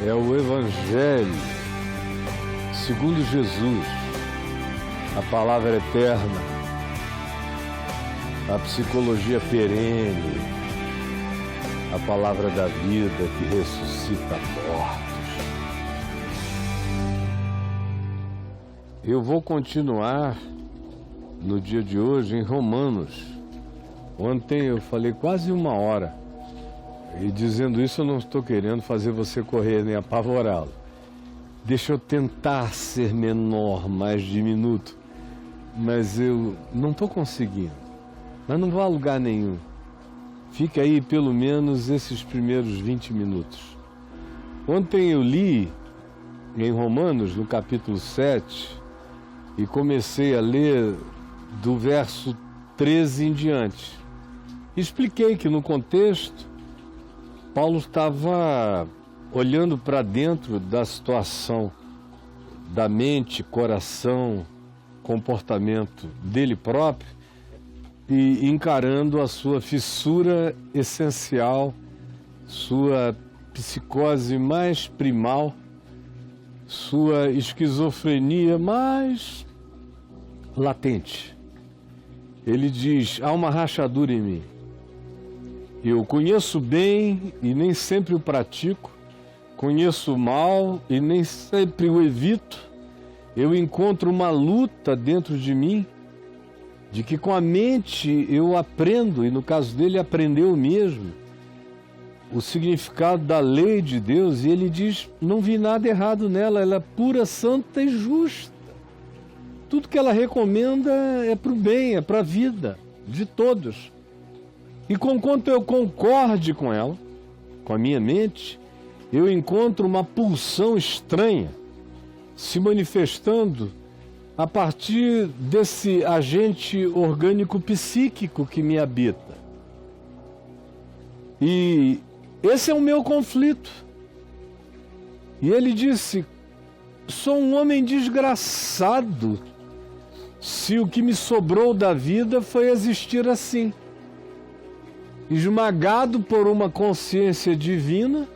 é o Evangelho segundo Jesus, a palavra eterna, a psicologia perene, a palavra da vida que ressuscita mortos. Eu vou continuar no dia de hoje em Romanos. Ontem eu falei quase 1 hora, e dizendo isso eu não estou querendo fazer você correr nem apavorá-lo. Deixa eu tentar ser menor, mais diminuto, mas eu não estou conseguindo. Mas não vou a lugar nenhum. Fica aí pelo menos esses primeiros 20 minutos. Ontem eu li em Romanos, no capítulo 7, e comecei a ler do verso 13 em diante. Expliquei que no contexto, Paulo estava olhando para dentro da situação da mente, coração, comportamento dele próprio e encarando a sua fissura essencial, sua psicose mais primal, sua esquizofrenia mais latente. Ele diz: há uma rachadura em mim. Eu conheço bem e nem sempre o pratico, conheço o mal e nem sempre o evito. Eu encontro uma luta dentro de mim, de que com a mente eu aprendo, e no caso dele aprendeu mesmo, o significado da lei de Deus, e ele diz: não vi nada errado nela, ela é pura, santa e justa. Tudo que ela recomenda é para o bem, é para a vida de todos. E conquanto eu concorde com ela, com a minha mente, eu encontro uma pulsão estranha se manifestando a partir desse agente orgânico psíquico que me habita. E esse é o meu conflito. E ele disse: sou um homem desgraçado se o que me sobrou da vida foi existir assim, esmagado por uma consciência divina,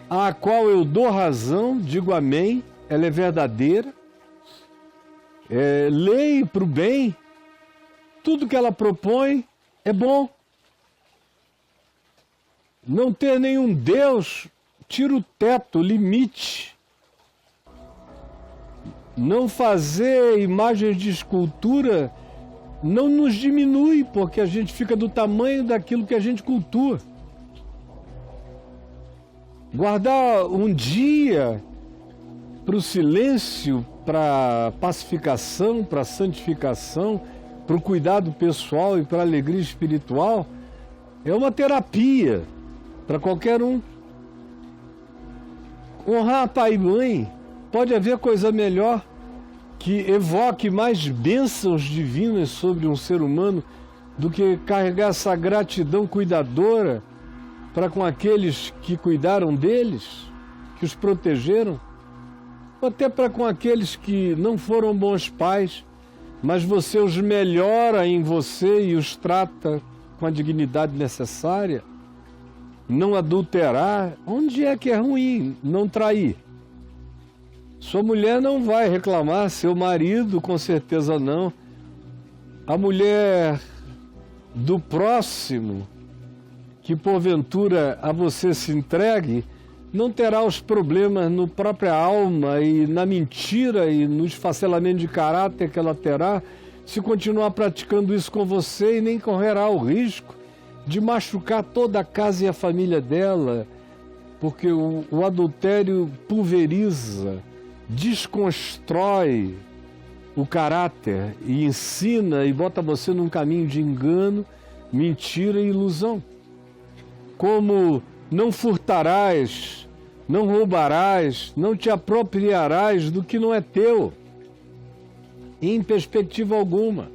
à qual eu dou razão, digo amém, ela é verdadeira, lei para o bem, tudo que ela propõe é bom. Não ter nenhum Deus tira o teto, o limite. Não fazer imagens de escultura não nos diminui, porque a gente fica do tamanho daquilo que a gente cultua. Guardar um dia para o silêncio, para a pacificação, para a santificação, para o cuidado pessoal e para a alegria espiritual, é uma terapia para qualquer um. Honrar pai e mãe, pode haver coisa melhor que evoque mais bênçãos divinas sobre um ser humano do que carregar essa gratidão cuidadora para com aqueles que cuidaram deles, que os protegeram, ou até para com aqueles que não foram bons pais, mas você os melhora em você e os trata com a dignidade necessária. Não adulterar, onde é que é ruim? Não trair. Sua mulher não vai reclamar, seu marido com certeza não. A mulher do próximo, que porventura a você se entregue, não terá os problemas no própria alma e na mentira e no esfacelamento de caráter que ela terá se continuar praticando isso com você, e nem correrá o risco de machucar toda a casa e a família dela, porque o adultério pulveriza, desconstrói o caráter e ensina e bota você num caminho de engano, mentira e ilusão. Como não furtarás, não roubarás, não te apropriarás do que não é teu, em perspectiva alguma.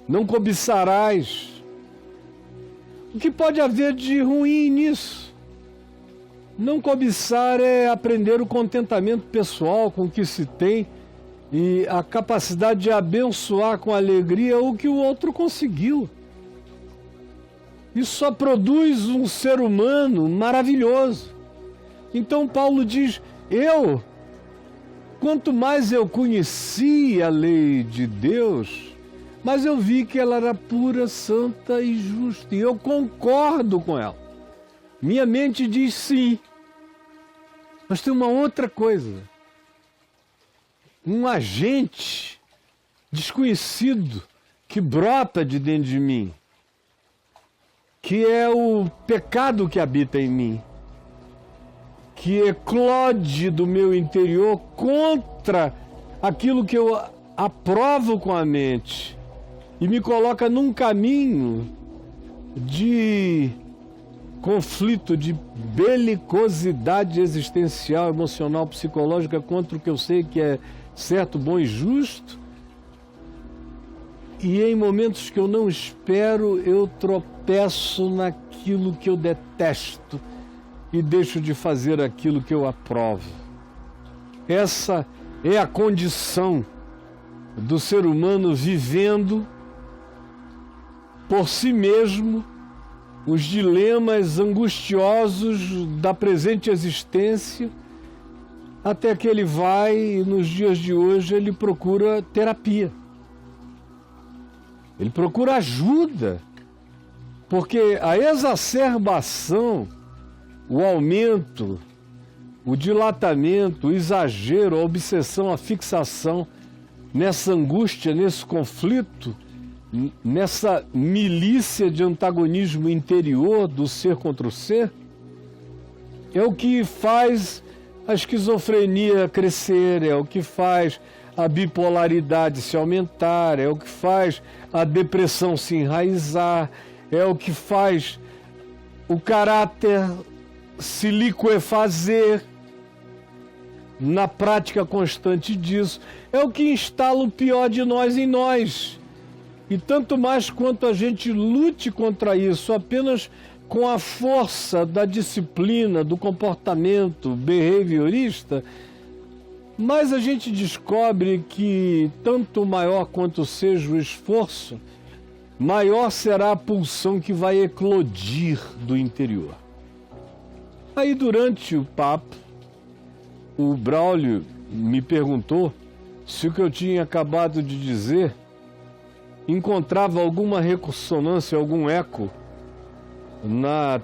Não cobiçarás. O que pode haver de ruim nisso? Não cobiçar é aprender o contentamento pessoal com o que se tem e a capacidade de abençoar com alegria o que o outro conseguiu. Isso só produz um ser humano maravilhoso. Então Paulo diz, quanto mais eu conheci a lei de Deus, mas eu vi que ela era pura, santa e justa, e eu concordo com ela. Minha mente diz sim, mas tem uma outra coisa. Um agente desconhecido que brota de dentro de mim, que é o pecado que habita em mim, que eclode do meu interior contra aquilo que eu aprovo com a mente e me coloca num caminho de conflito, de belicosidade existencial, emocional, psicológica contra o que eu sei que é certo, bom e justo. E em momentos que eu não espero, eu tropeço naquilo que eu detesto e deixo de fazer aquilo que eu aprovo. Essa é a condição do ser humano vivendo por si mesmo os dilemas angustiosos da presente existência, até que ele vai e nos dias de hoje ele procura terapia. Ele procura ajuda, porque a exacerbação, o aumento, o dilatamento, o exagero, a obsessão, a fixação nessa angústia, nesse conflito, nessa milícia de antagonismo interior do ser contra o ser, é o que faz a esquizofrenia crescer, é o que faz a bipolaridade se aumentar, é o que faz a depressão se enraizar, é o que faz o caráter se liquefazer na prática constante disso, é o que instala o pior de nós em nós. E tanto mais quanto a gente lute contra isso apenas com a força da disciplina, do comportamento behaviorista, mas a gente descobre que tanto maior quanto seja o esforço, maior será a pulsão que vai eclodir do interior. Aí durante o papo, o Braulio me perguntou se o que eu tinha acabado de dizer encontrava alguma ressonância, algum eco na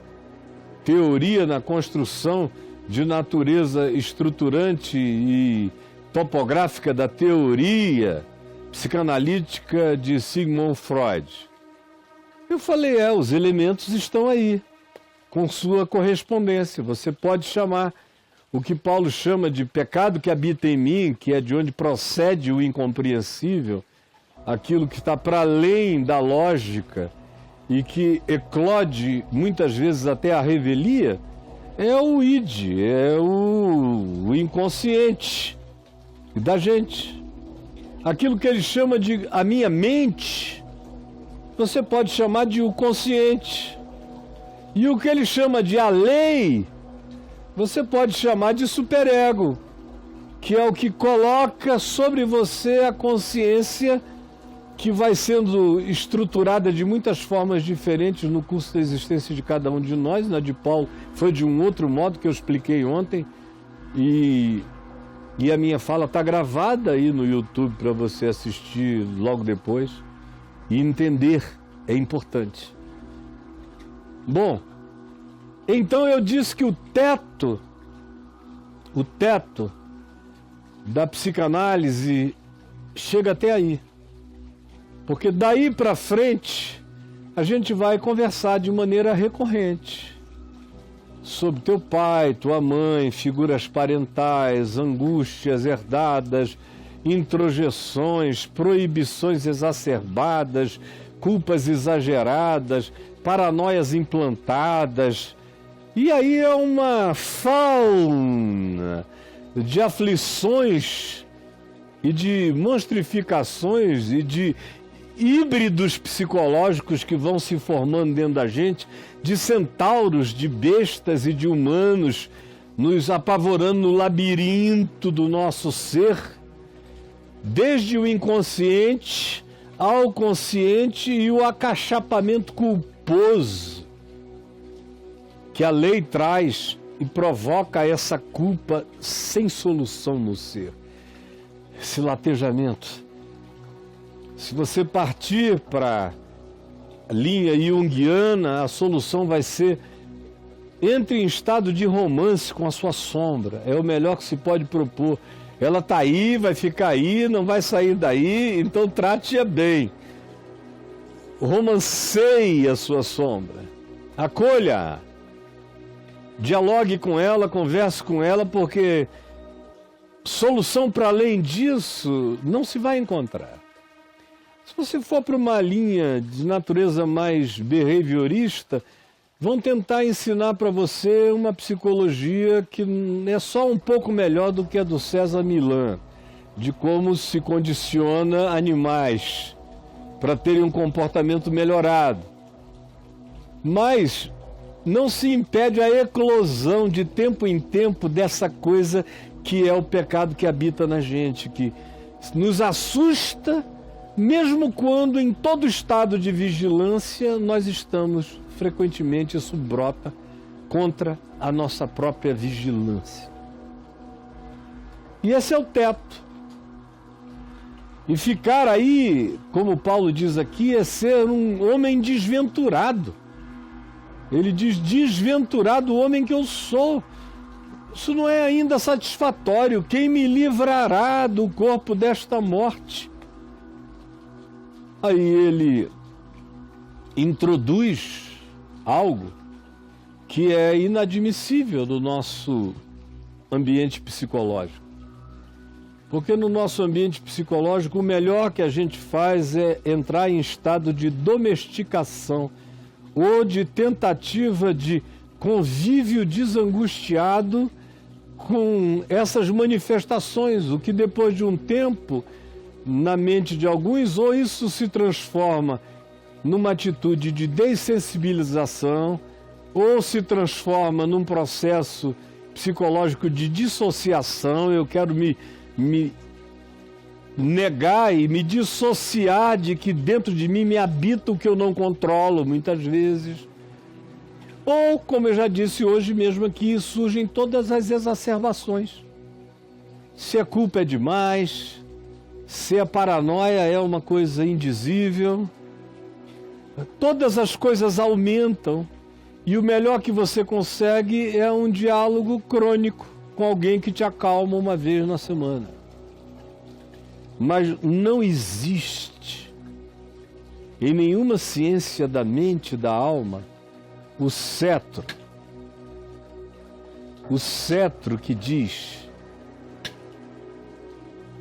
teoria, na construção de natureza estruturante e topográfica da teoria psicanalítica de Sigmund Freud. Eu falei, os elementos estão aí, com sua correspondência. Você pode chamar o que Paulo chama de pecado que habita em mim, que é de onde procede o incompreensível, aquilo que está para além da lógica e que eclode muitas vezes até a revelia, é o id, é o inconsciente da gente. Aquilo que ele chama de a minha mente, você pode chamar de o consciente. E o que ele chama de a lei, você pode chamar de superego, que é o que coloca sobre você a consciência que vai sendo estruturada de muitas formas diferentes no curso da existência de cada um de nós. Na de Paulo foi de um outro modo que eu expliquei ontem, e a minha fala está gravada aí no YouTube para você assistir logo depois e entender, é importante. Bom, então eu disse que o teto da psicanálise chega até aí. Porque daí para frente a gente vai conversar de maneira recorrente sobre teu pai, tua mãe, figuras parentais, angústias herdadas, introjeções, proibições exacerbadas, culpas exageradas, paranoias implantadas. E aí é uma fauna de aflições e de monstrificações e de híbridos psicológicos que vão se formando dentro da gente, de centauros, de bestas e de humanos, nos apavorando no labirinto do nosso ser, desde o inconsciente ao consciente e o acachapamento culposo que a lei traz e provoca essa culpa sem solução no ser. Esse latejamento. Se você partir para a linha junguiana, a solução vai ser: entre em estado de romance com a sua sombra. É o melhor que se pode propor. Ela está aí, vai ficar aí, não vai sair daí, então trate-a bem. Romanceie a sua sombra. Acolha-a. Dialogue com ela, converse com ela, porque solução para além disso não se vai encontrar. Se você for para uma linha de natureza mais behaviorista, vão tentar ensinar para você uma psicologia que é só um pouco melhor do que a do César Millan, de como se condiciona animais para terem um comportamento melhorado. Mas não se impede a eclosão de tempo em tempo dessa coisa que é o pecado que habita na gente, que nos assusta, mesmo quando em todo estado de vigilância nós estamos. Frequentemente isso brota contra a nossa própria vigilância. E esse é o teto. E ficar aí, como Paulo diz aqui, é ser um homem desventurado. Ele diz: desventurado o homem que eu sou. Isso não é ainda satisfatório. Quem me livrará do corpo desta morte? Aí ele introduz algo que é inadmissível no nosso ambiente psicológico. Porque no nosso ambiente psicológico, o melhor que a gente faz é entrar em estado de domesticação ou de tentativa de convívio desangustiado com essas manifestações, o que depois de um tempo, na mente de alguns, ou isso se transforma numa atitude de dessensibilização, ou se transforma num processo psicológico de dissociação. Eu quero me negar e me dissociar de que dentro de mim me habita o que eu não controlo, muitas vezes. Ou, como eu já disse hoje mesmo aqui, surgem todas as exacerbações. Se a culpa é demais, se a paranoia é uma coisa indizível, todas as coisas aumentam e o melhor que você consegue é um diálogo crônico com alguém que te acalma uma vez na semana. Mas não existe em nenhuma ciência da mente e da alma o cetro que diz: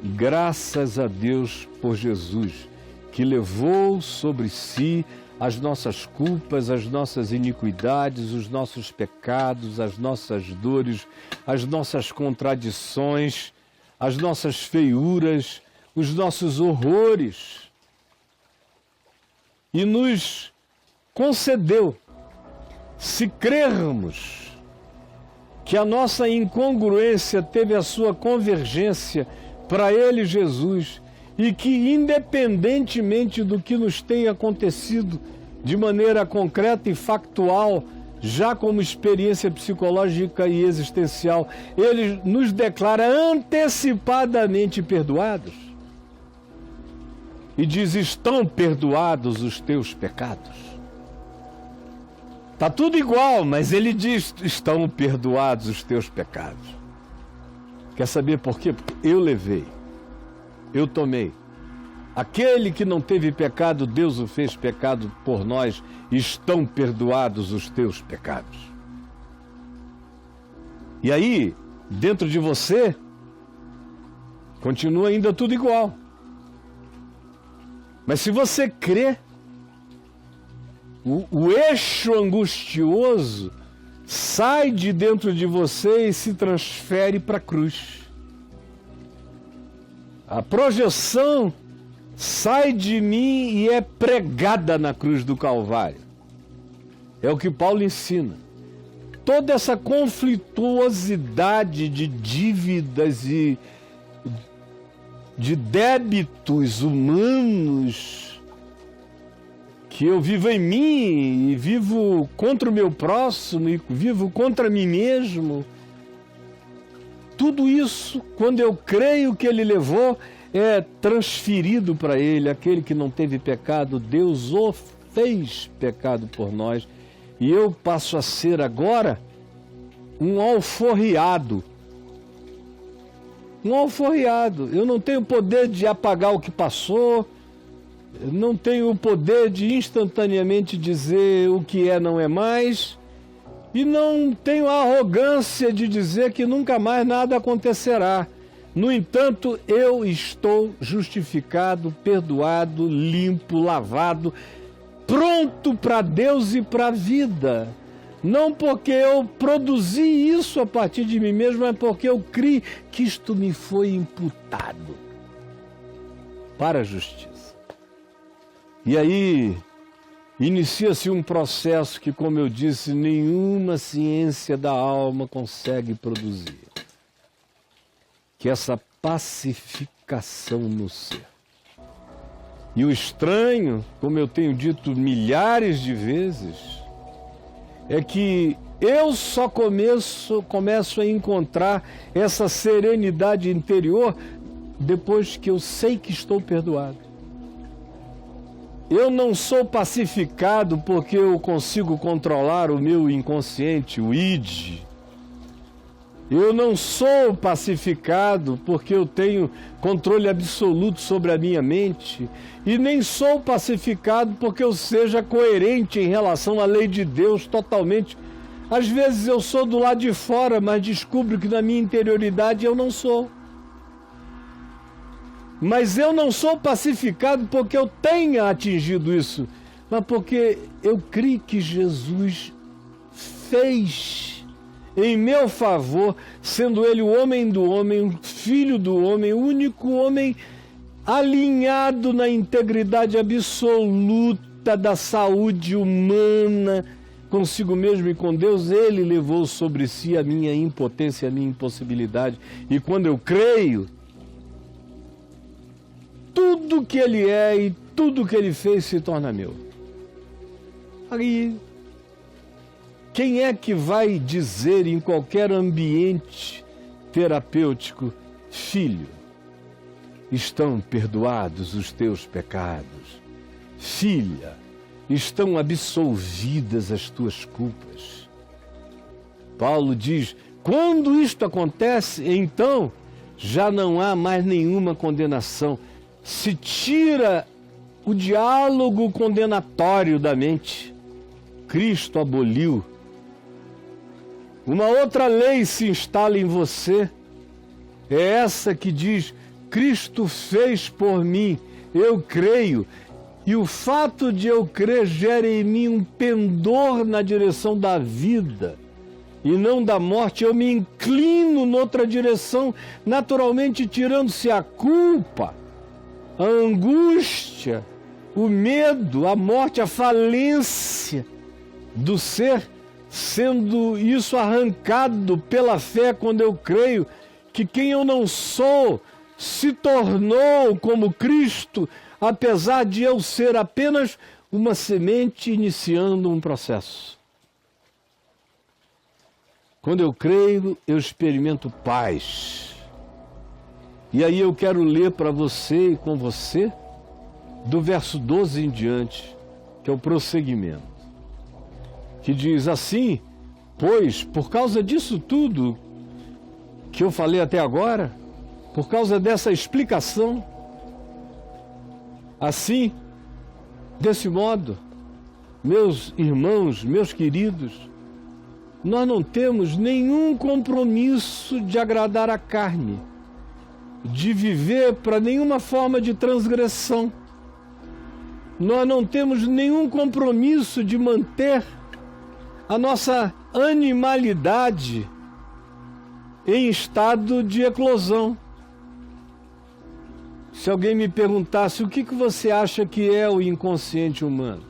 graças a Deus por Jesus, que levou sobre si as nossas culpas, as nossas iniquidades, os nossos pecados, as nossas dores, as nossas contradições, as nossas feiuras, os nossos horrores, e nos concedeu, se crermos que a nossa incongruência teve a sua convergência para Ele, Jesus, e que, independentemente do que nos tenha acontecido de maneira concreta e factual, já como experiência psicológica e existencial, Ele nos declara antecipadamente perdoados. E diz: estão perdoados os teus pecados. Está tudo igual, mas Ele diz: estão perdoados os teus pecados. Quer saber por quê? Porque eu levei. Eu tomei. Aquele que não teve pecado, Deus o fez pecado por nós. Estão perdoados os teus pecados. E aí, dentro de você, continua ainda tudo igual. Mas se você crê, o eixo angustioso sai de dentro de você e se transfere para a cruz. A projeção sai de mim e é pregada na cruz do Calvário. É o que Paulo ensina. Toda essa conflituosidade de dívidas e de débitos humanos que eu vivo em mim e vivo contra o meu próximo e vivo contra mim mesmo. Tudo isso, quando eu creio que ele levou, é transferido para ele. Aquele que não teve pecado, Deus o fez pecado por nós. E eu passo a ser agora um alforriado. Um alforriado. Eu não tenho o poder de apagar o que passou, não tenho o poder de instantaneamente dizer o que é não é mais, e não tenho a arrogância de dizer que nunca mais nada acontecerá. No entanto, eu estou justificado, perdoado, limpo, lavado, pronto para Deus e para a vida. Não porque eu produzi isso a partir de mim mesmo, mas porque eu criei que isto me foi imputado para a justiça. E aí inicia-se um processo que, como eu disse, nenhuma ciência da alma consegue produzir. Que é essa pacificação no ser. E o estranho, como eu tenho dito milhares de vezes, é que eu só começo a encontrar essa serenidade interior depois que eu sei que estou perdoado. Eu não sou pacificado porque eu consigo controlar o meu inconsciente, o id. Eu não sou pacificado porque eu tenho controle absoluto sobre a minha mente. E nem sou pacificado porque eu seja coerente em relação à lei de Deus totalmente. Às vezes eu sou do lado de fora, mas descubro que na minha interioridade eu não sou. Mas eu não sou pacificado porque eu tenha atingido isso, mas porque eu creio que Jesus fez em meu favor, sendo ele o homem do homem, o filho do homem, o único homem alinhado na integridade absoluta da saúde humana consigo mesmo e com Deus. Ele levou sobre si a minha impotência, a minha impossibilidade. E quando eu creio, tudo que ele é e tudo que ele fez se torna meu. Aí, quem é que vai dizer em qualquer ambiente terapêutico: filho, estão perdoados os teus pecados? Filha, estão absolvidas as tuas culpas? Paulo diz: quando isto acontece, então já não há mais nenhuma condenação. Se tira o diálogo condenatório da mente. Cristo aboliu. Uma outra lei se instala em você. É essa que diz: Cristo fez por mim, eu creio. E o fato de eu crer gera em mim um pendor na direção da vida e não da morte. Eu me inclino noutra direção, naturalmente tirando-se a culpa, a angústia, o medo, a morte, a falência do ser, sendo isso arrancado pela fé quando eu creio que quem eu não sou se tornou como Cristo, apesar de eu ser apenas uma semente iniciando um processo. Quando eu creio, eu experimento paz. E aí eu quero ler para você e com você, do verso 12 em diante, que é o prosseguimento, que diz assim: pois, por causa disso tudo que eu falei até agora, por causa dessa explicação, assim, desse modo, meus irmãos, meus queridos, nós não temos nenhum compromisso de agradar a carne, de viver para nenhuma forma de transgressão. Nós não temos nenhum compromisso de manter a nossa animalidade em estado de eclosão. Se alguém me perguntasse o que você acha que é o inconsciente humano,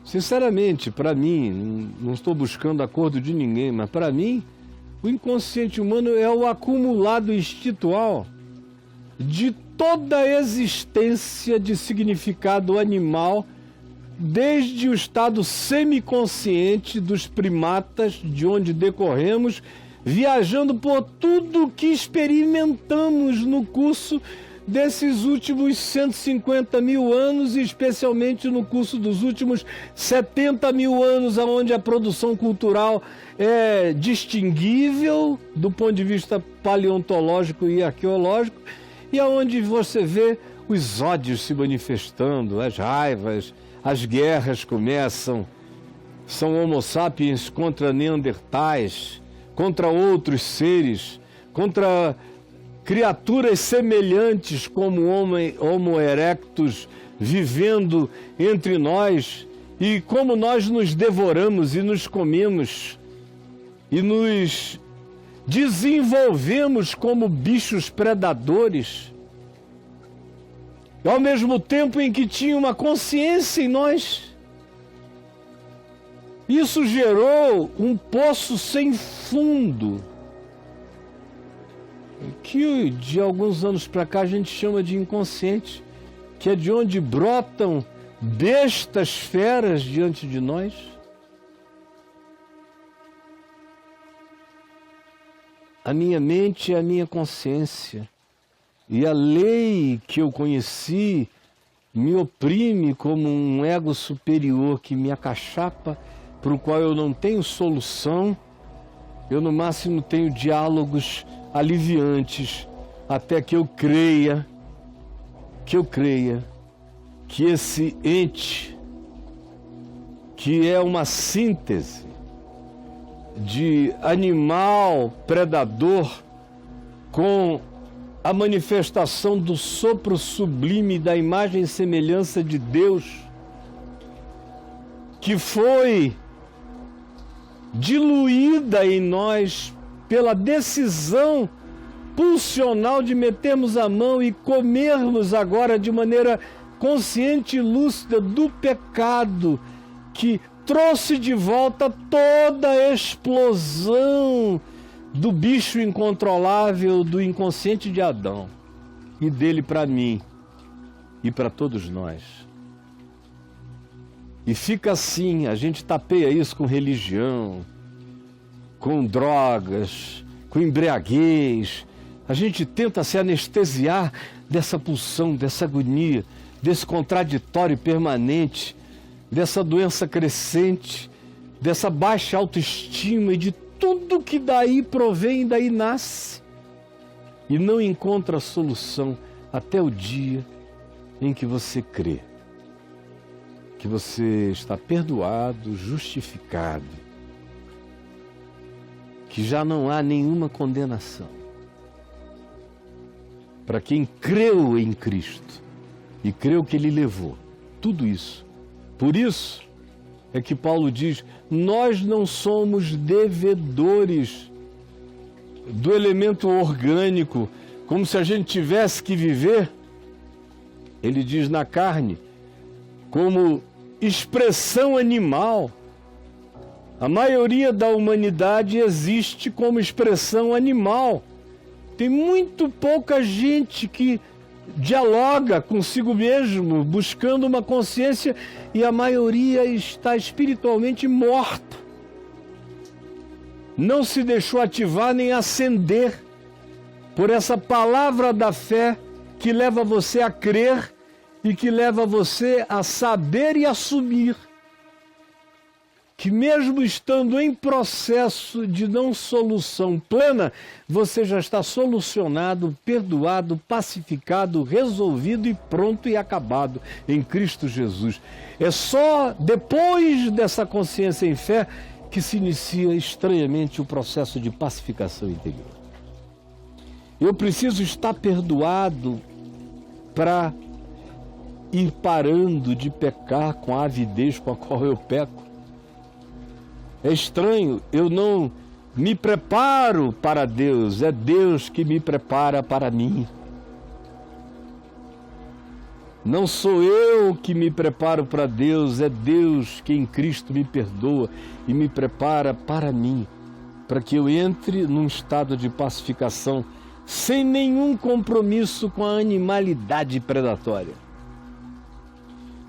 sinceramente, para mim, não estou buscando acordo de ninguém, mas para mim, o inconsciente humano é o acumulado instintual de toda a existência de significado animal desde o estado semiconsciente dos primatas, de onde decorremos, viajando por tudo que experimentamos no curso desses últimos 150 mil anos, e especialmente no curso dos últimos 70 mil anos, onde a produção cultural é distinguível do ponto de vista paleontológico e arqueológico, e aonde você vê os ódios se manifestando, as raivas, as guerras começam, são homo sapiens contra neandertais, contra outros seres, contra criaturas semelhantes como Homo erectus vivendo entre nós, e como nós nos devoramos e nos comemos e nos desenvolvemos como bichos predadores, ao mesmo tempo em que tinha uma consciência em nós. Isso gerou um poço sem fundo, que de alguns anos para cá a gente chama de inconsciente, que é de onde brotam bestas feras diante de nós. A minha mente é a minha consciência, e a lei que eu conheci me oprime como um ego superior que me acachapa, para o qual eu não tenho solução. Eu no máximo tenho diálogos aliviantes, até que eu creia que esse ente, que é uma síntese de animal predador com a manifestação do sopro sublime da imagem e semelhança de Deus, que foi diluída em nós pela decisão pulsional de metermos a mão e comermos agora de maneira consciente e lúcida do pecado, que trouxe de volta toda a explosão do bicho incontrolável, do inconsciente de Adão, e dele para mim e para todos nós. E fica assim, a gente tapeia isso com religião, com drogas, com embriaguez. A gente tenta se anestesiar dessa pulsão, dessa agonia, desse contraditório permanente, dessa doença crescente, dessa baixa autoestima e de tudo que daí provém e daí nasce. E não encontra solução até o dia em que você crê que você está perdoado, justificado, que já não há nenhuma condenação para quem creu em Cristo e creu que Ele levou tudo isso. Por isso é que Paulo diz: nós não somos devedores do elemento orgânico, como se a gente tivesse que viver, ele diz, na carne, como expressão animal. A maioria da humanidade existe como expressão animal. Tem muito pouca gente que dialoga consigo mesmo, buscando uma consciência, e a maioria está espiritualmente morta. Não se deixou ativar nem acender por essa palavra da fé que leva você a crer e que leva você a saber e assumir que, mesmo estando em processo de não solução plena, você já está solucionado, perdoado, pacificado, resolvido e pronto e acabado em Cristo Jesus. É só depois dessa consciência em fé que se inicia estranhamente o processo de pacificação interior. Eu preciso estar perdoado para ir parando de pecar com a avidez com a qual eu peco. É estranho, eu não me preparo para Deus, é Deus que me prepara para mim. Não sou eu que me preparo para Deus, é Deus que em Cristo me perdoa e me prepara para mim, para que eu entre num estado de pacificação sem nenhum compromisso com a animalidade predatória.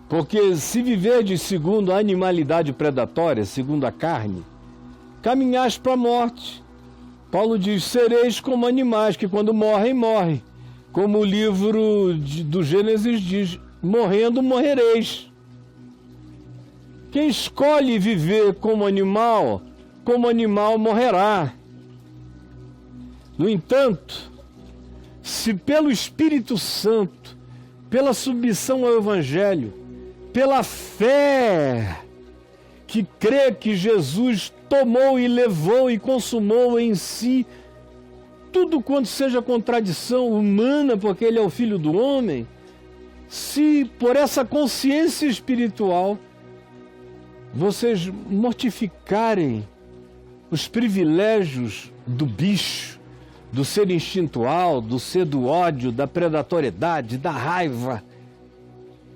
Porque se viverdes segundo a animalidade predatória, segundo a carne, caminhais para a morte. Paulo diz, sereis como animais que quando morrem, morrem. Como o livro do Gênesis diz, morrendo, morrereis. Quem escolhe viver como animal morrerá. No entanto, se pelo Espírito Santo, pela submissão ao Evangelho, pela fé que crê que Jesus tomou e levou e consumou em si tudo quanto seja contradição humana, porque Ele é o Filho do Homem, se por essa consciência espiritual vocês mortificarem os privilégios do bicho, do ser instintual, do ser do ódio, da predatoriedade, da raiva,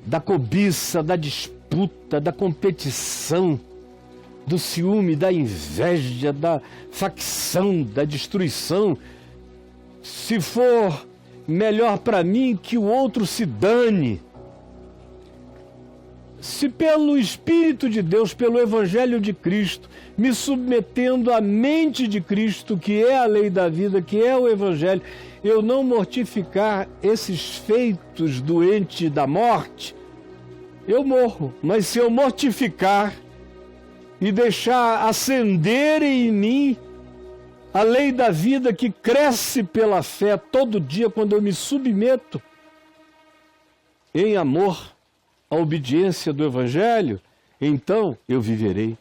da cobiça, da disputa, da competição, do ciúme, da inveja, da facção, da destruição. Se for melhor para mim que o outro se dane. Se pelo Espírito de Deus, pelo Evangelho de Cristo, me submetendo à mente de Cristo, que é a lei da vida, que é o Evangelho, eu não mortificar esses feitos doentes da morte, eu morro. Mas se eu mortificar e deixar acender em mim a lei da vida que cresce pela fé todo dia, quando eu me submeto em amor à obediência do Evangelho, então eu viverei.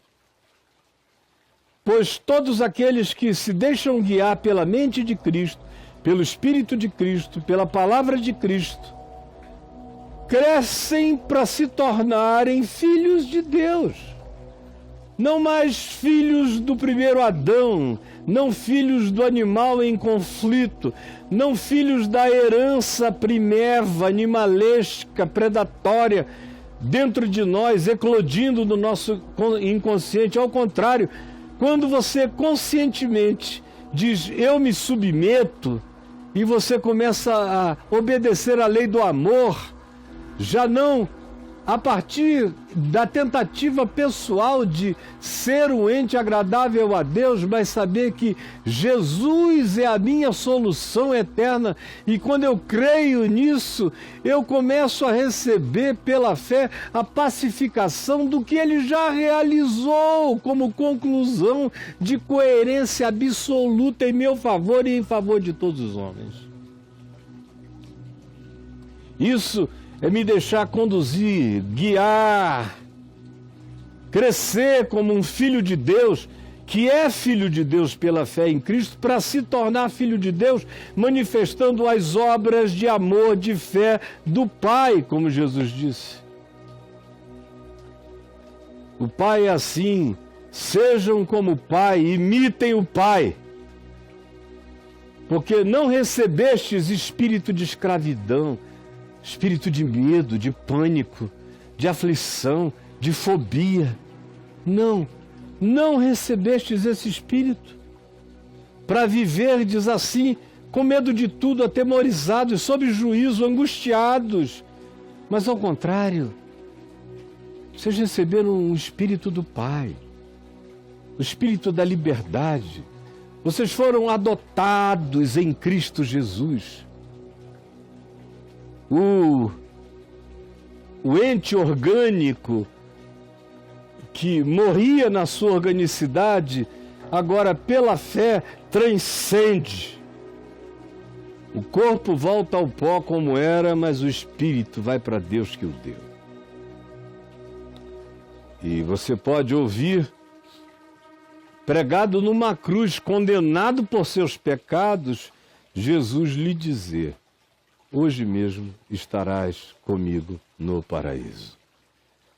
Pois todos aqueles que se deixam guiar pela mente de Cristo, pelo Espírito de Cristo, pela palavra de Cristo, crescem para se tornarem filhos de Deus. Não mais filhos do primeiro Adão, não filhos do animal em conflito, não filhos da herança primeva, animalesca, predatória, dentro de nós, eclodindo no nosso inconsciente. Ao contrário, quando você conscientemente diz, eu me submeto, e você começa a obedecer à lei do amor, já não a partir da tentativa pessoal de ser um ente agradável a Deus, mas saber que Jesus é a minha solução eterna, e quando eu creio nisso, eu começo a receber pela fé a pacificação do que Ele já realizou como conclusão de coerência absoluta em meu favor e em favor de todos os homens. Isso é me deixar conduzir, guiar, crescer como um filho de Deus, que é filho de Deus pela fé em Cristo, para se tornar filho de Deus, manifestando as obras de amor, de fé do Pai, como Jesus disse. O Pai é assim, sejam como o Pai, imitem o Pai, porque não recebestes espírito de escravidão, espírito de medo, de pânico, de aflição, de fobia. Não recebestes esse espírito para viverdes assim, com medo de tudo, atemorizados, sob juízo, angustiados. Mas ao contrário, vocês receberam um espírito do Pai, o espírito da liberdade. Vocês foram adotados em Cristo Jesus. O ente orgânico que morria na sua organicidade, agora pela fé transcende. O corpo volta ao pó como era, mas o espírito vai para Deus que o deu. E você pode ouvir, pregado numa cruz, condenado por seus pecados, Jesus lhe dizer, hoje mesmo estarás comigo no paraíso.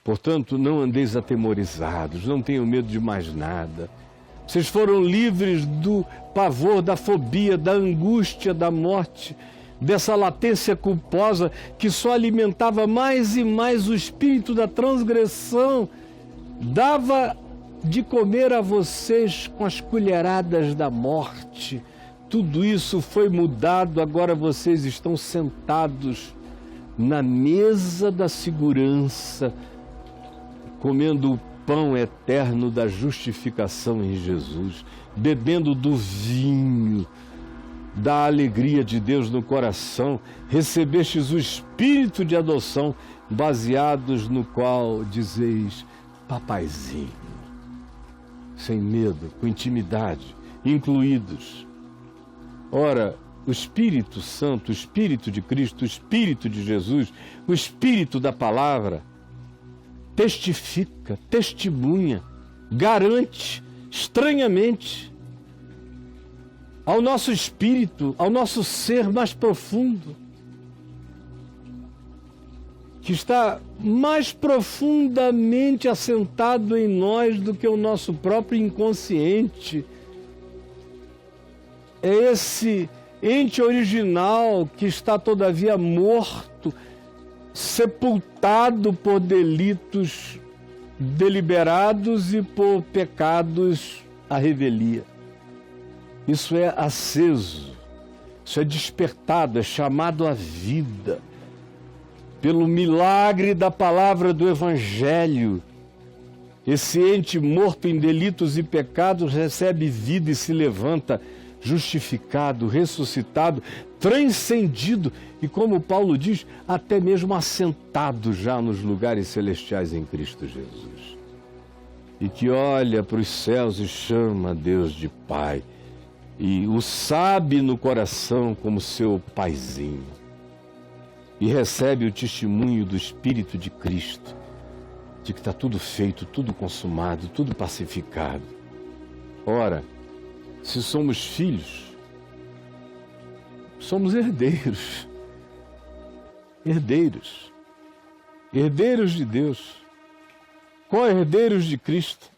Portanto, não andeis atemorizados, não tenham medo de mais nada. Vocês foram livres do pavor, da fobia, da angústia, da morte, dessa latência culposa que só alimentava mais e mais o espírito da transgressão, dava de comer a vocês com as colheradas da morte. Tudo isso foi mudado, agora vocês estão sentados na mesa da segurança, comendo o pão eterno da justificação em Jesus, bebendo do vinho da alegria de Deus no coração, recebestes o Espírito de adoção, baseados no qual dizeis, papaizinho, sem medo, com intimidade, incluídos. Ora, o Espírito Santo, o Espírito de Cristo, o Espírito de Jesus, o Espírito da Palavra, testifica, testemunha, garante, estranhamente, ao nosso espírito, ao nosso ser mais profundo, que está mais profundamente assentado em nós do que o nosso próprio inconsciente. É esse ente original que está todavia morto, sepultado por delitos deliberados e por pecados à revelia. Isso é aceso, isso é despertado, é chamado à vida pelo milagre da palavra do Evangelho. Esse ente morto em delitos e pecados recebe vida e se levanta, justificado, ressuscitado, transcendido e, como Paulo diz, até mesmo assentado já nos lugares celestiais em Cristo Jesus. E que olha para os céus e chama Deus de Pai e o sabe no coração como seu paizinho. E recebe o testemunho do Espírito de Cristo, de que está tudo feito, tudo consumado, tudo pacificado. Ora, se somos filhos, somos herdeiros. Herdeiros. Herdeiros de Deus. Co-herdeiros de Cristo.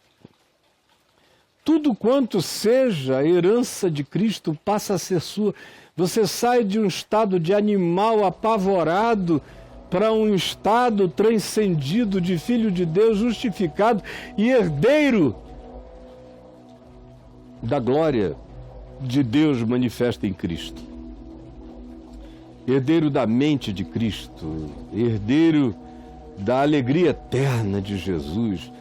Tudo quanto seja a herança de Cristo passa a ser sua. Você sai de um estado de animal apavorado para um estado transcendido de filho de Deus, justificado e herdeiro da glória de Deus manifesta em Cristo. Herdeiro da mente de Cristo, herdeiro da alegria eterna de Jesus,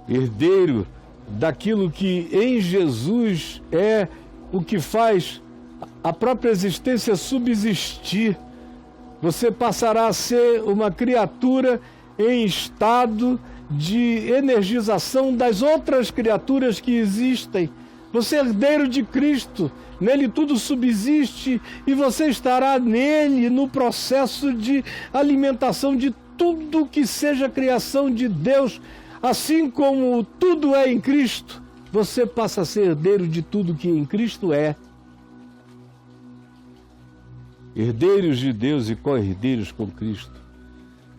herdeiro daquilo que em Jesus é o que faz a própria existência subsistir. Você passará a ser uma criatura em estado de energização das outras criaturas que existem. Você é herdeiro de Cristo, nele tudo subsiste e você estará nele no processo de alimentação de tudo que seja criação de Deus. Assim como tudo é em Cristo, você passa a ser herdeiro de tudo que em Cristo é. Herdeiros de Deus e co-herdeiros com Cristo.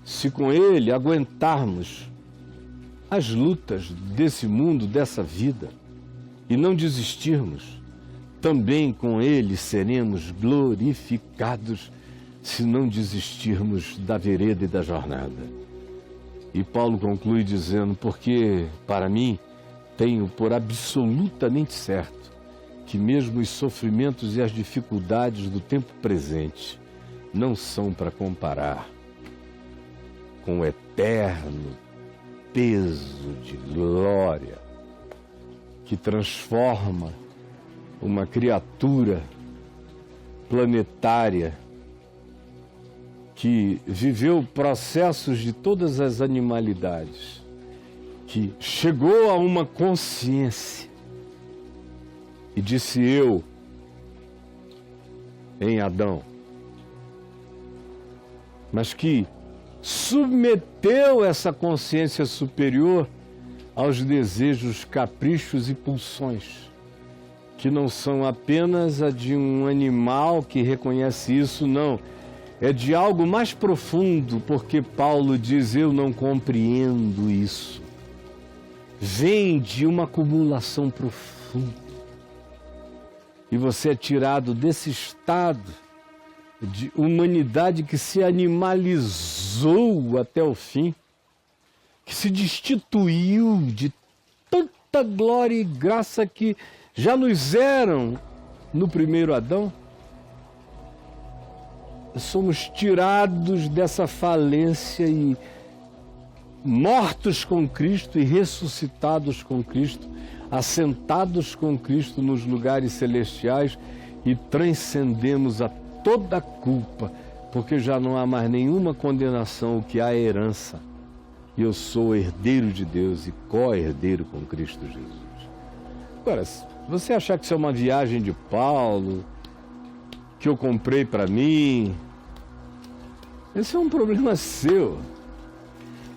Se com Ele aguentarmos as lutas desse mundo, dessa vida, e não desistirmos, também com Ele seremos glorificados se não desistirmos da vereda e da jornada. E Paulo conclui dizendo, porque para mim tenho por absolutamente certo que mesmo os sofrimentos e as dificuldades do tempo presente não são para comparar com o eterno peso de glória que transforma uma criatura planetária que viveu processos de todas as animalidades, que chegou a uma consciência e disse eu em Adão, mas que submeteu essa consciência superior aos desejos, caprichos e pulsões, que não são apenas a de um animal que reconhece isso, não. É de algo mais profundo, porque Paulo diz, eu não compreendo isso. Vem de uma acumulação profunda. E você é tirado desse estado de humanidade que se animalizou até o fim, que se destituiu de tanta glória e graça que já nos eram no primeiro Adão. somos tirados dessa falência e mortos com Cristo e ressuscitados com Cristo, assentados com Cristo nos lugares celestiais e transcendemos a toda culpa, porque já não há mais nenhuma condenação, o que há é herança. E eu sou herdeiro de Deus e co-herdeiro com Cristo Jesus. Agora, se você achar que isso é uma viagem de Paulo, que eu comprei para mim, esse é um problema seu.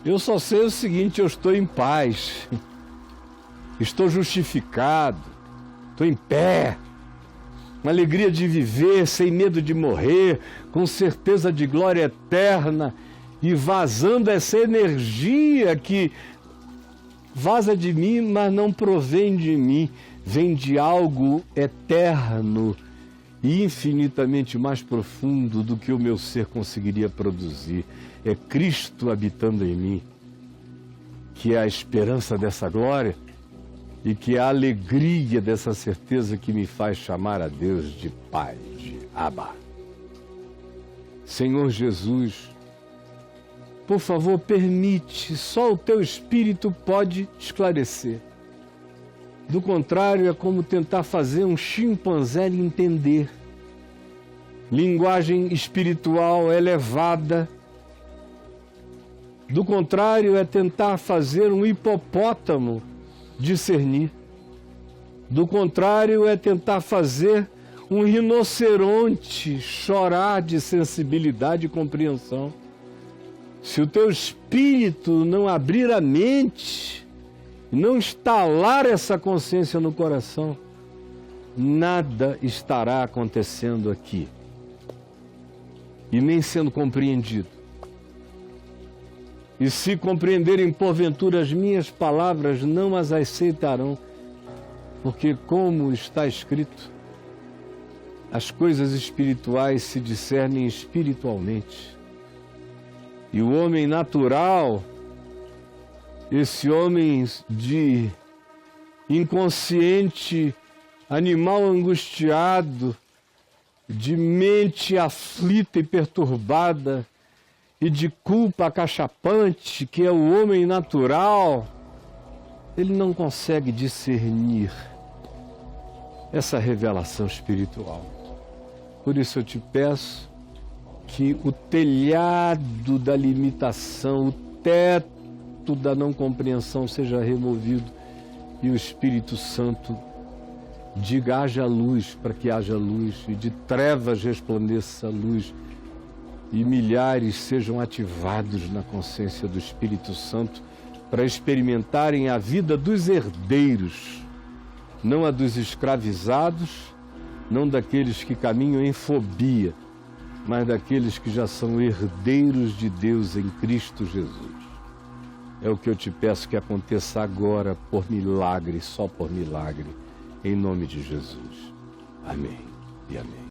Eu só sei o seguinte: eu estou em paz, estou justificado, estou em pé, uma alegria de viver, sem medo de morrer, com certeza de glória eterna e vazando essa energia que vaza de mim, mas não provém de mim, vem de algo eterno e infinitamente mais profundo do que o meu ser conseguiria produzir. É Cristo habitando em mim, que é a esperança dessa glória e que é a alegria dessa certeza que me faz chamar a Deus de Pai, de Abba. Senhor Jesus, por favor, permite, só o Teu Espírito pode esclarecer. Do contrário, é como tentar fazer um chimpanzé entender. Linguagem espiritual elevada. Do contrário, é tentar fazer um hipopótamo discernir. Do contrário, é tentar fazer um rinoceronte chorar de sensibilidade e compreensão. Se o teu espírito não abrir a mente, não instalar essa consciência no coração, nada estará acontecendo aqui e nem sendo compreendido. E se compreenderem porventura as minhas palavras, não as aceitarão, porque como está escrito, as coisas espirituais se discernem espiritualmente. E o homem natural, esse homem de inconsciente, animal angustiado, de mente aflita e perturbada, e de culpa acachapante, que é o homem natural, ele não consegue discernir essa revelação espiritual. Por isso eu te peço que o telhado da limitação, o teto da não compreensão seja removido e o Espírito Santo diga: haja luz, para que haja luz, e de trevas resplandeça a luz, e milhares sejam ativados na consciência do Espírito Santo para experimentarem a vida dos herdeiros, não a dos escravizados, não daqueles que caminham em fobia, mas daqueles que já são herdeiros de Deus em Cristo Jesus. É o que eu te peço que aconteça agora, por milagre, só por milagre, em nome de Jesus. Amém e amém.